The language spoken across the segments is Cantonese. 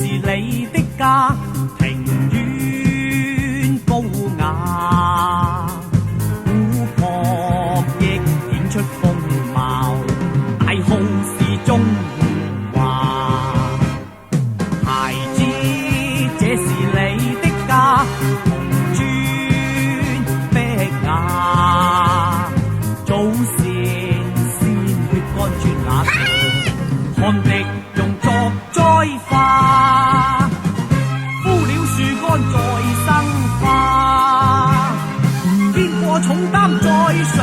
你的家，庭院高雅，古朴亦顯出風貌，大好是中華。孩子，這是你的家，紅磚碧瓦，祖先鮮血乾穿那牆，汗滴用作栽花，枯了樹幹再生花，肩過重擔再上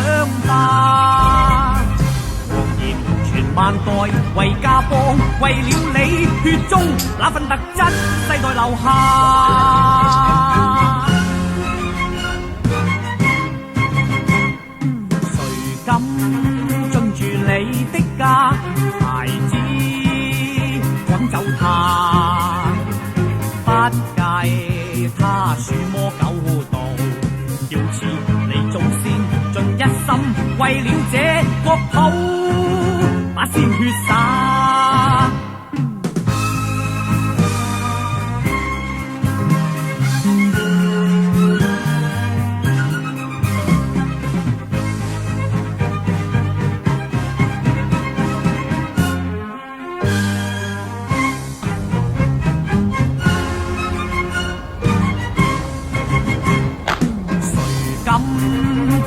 擔，黃葉傳萬代為家邦，為了你血中那份特質世代留下。誰敢進駐你的家，孩子趕走他，不計他鼠魔狗盜，要似你祖先盡一心，為了這國土把鮮血灑。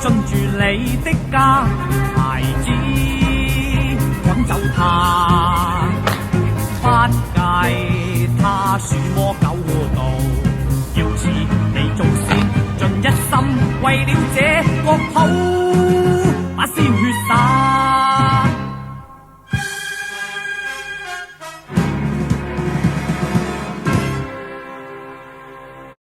進駐你的家，孩子趕走他，不計他鼠魔